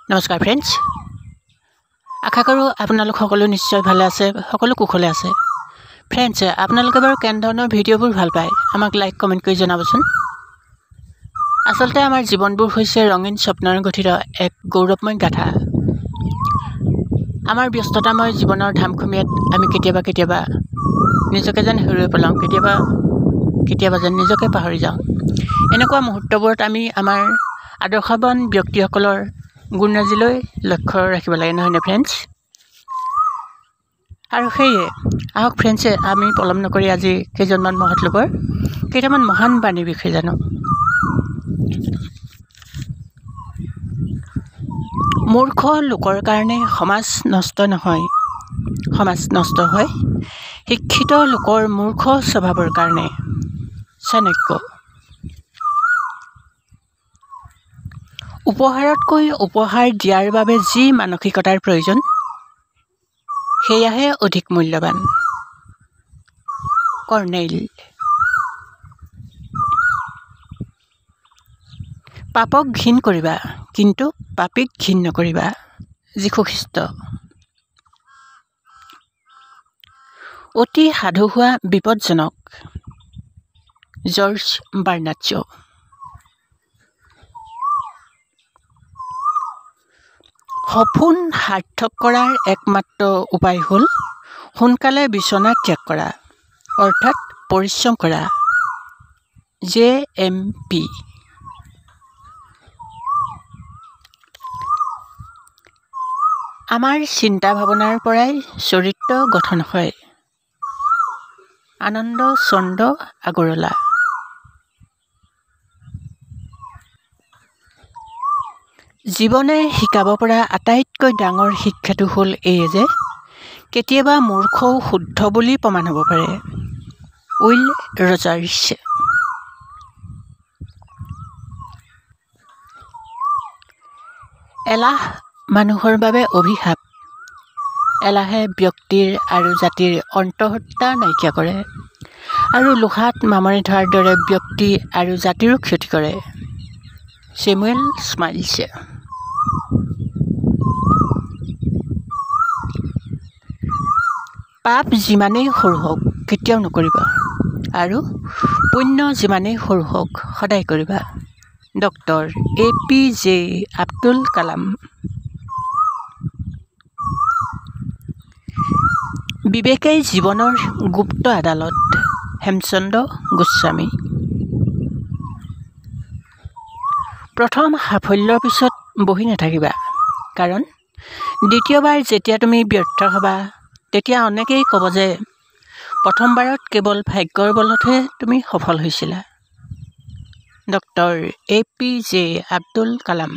নমস্কাৰ ফ্ৰেণ্ডছ, আশা কৰোঁ আপোনালোক সকলো নিশ্চয় ভালে আছে, সকলো কুশলে আছে। ফ্ৰেণ্ডছ, আপোনালোকে বাৰু কেনেধৰণৰ ভিডিঅ'বোৰ ভাল পায় আমাক লাইক কমেণ্ট কৰি জনাবচোন। আচলতে আমাৰ জীৱনবোৰ হৈছে ৰঙীন স্বপ্নৰ গঠিত এক গৌৰৱময় গাথা। আমাৰ ব্যস্ততাময় জীৱনৰ ধামখুমীয়াত আমি কেতিয়াবা নিজকে যেন হেৰুৱাই পেলাওঁ, কেতিয়াবা যেন নিজকে পাহৰি যাওঁ। এনেকুৱা মুহূৰ্তবোৰত আমি আমাৰ আদৰ্শৱান ব্যক্তিসকলৰ গুণৰাজিলৈ লক্ষ্য ৰাখিব লাগে, নহয়নে ফ্ৰেণ্ডছ? আৰু সেয়ে আহক ফ্ৰেণ্ডছে, আমি পলম নকৰি আজি কেইজনমান মহৎলোকৰ কেইটামান মহান বাণীৰ বিষয়ে জানো। মূৰ্খ লোকৰ কাৰণে সমাজ নষ্ট নহয়, সমাজ নষ্ট হয় শিক্ষিত লোকৰ মূৰ্খ স্বভাৱৰ কাৰণে। চাণক্য। উপহাৰতকৈ উপহাৰ দিয়াৰ বাবে যি মানসিকতাৰ প্ৰয়োজন, সেয়াহে অধিক মূল্যৱান। কৰ্ণেইল। পাপক ঘিণ কৰিবা, কিন্তু পাপীক ঘিণ নকৰিবা। যীশুখ্ৰীষ্ট। অতি সাধু হোৱা বিপদজনক। George Bernard show. সপোন সাৰ্থক কৰাৰ একমাত্ৰ উপায় হ'ল সোনকালে বিচনা ত্যাগ কৰা, অৰ্থাৎ পৰিশ্ৰম কৰা। JMP। আমাৰ চিন্তা ভাৱনাৰ পৰাই চৰিত্ৰ গঠন হয়। আনন্দ চন্দ্ৰ আগৰৱালা। জীৱনে শিকাব পৰা আটাইতকৈ ডাঙৰ শিক্ষাটো হ'ল এয়ে যে কেতিয়াবা মূৰ্খও শুদ্ধ বুলি প্ৰমাণ হ'ব পাৰে। Will Rogers. এলাহ মানুহৰ বাবে অভিশাপ। এলাহে ব্যক্তিৰ আৰু জাতিৰ অন্তঃসত্ত্বা নাইকিয়া কৰে আৰু লোহাত মামনি ধৰাৰ দৰে ব্যক্তি আৰু জাতিৰো ক্ষতি কৰে। Samuel smiles. পাপ যিমানেই সৰু হওক কেতিয়াও নকৰিবা, আৰু পুণ্য যিমানেই সৰু হওক সদায় কৰিবা। Doctor APJ Abdul Kalam. বিবেকেই জীৱনৰ গুপ্ত আদালত। হেমচন্দ্ৰ গোস্বামী। প্ৰথম সাফল্যৰ পিছত বহি নাথাকিবা, কাৰণ দ্বিতীয়বাৰ যেতিয়া তুমি ব্যৰ্থ হ'বা তেতিয়া অনেকেই ক'ব যে প্ৰথমবাৰত কেৱল ভাগ্যৰ বলতহে তুমি সফল হৈছিলা। Doctor APJ Abdul Kalam.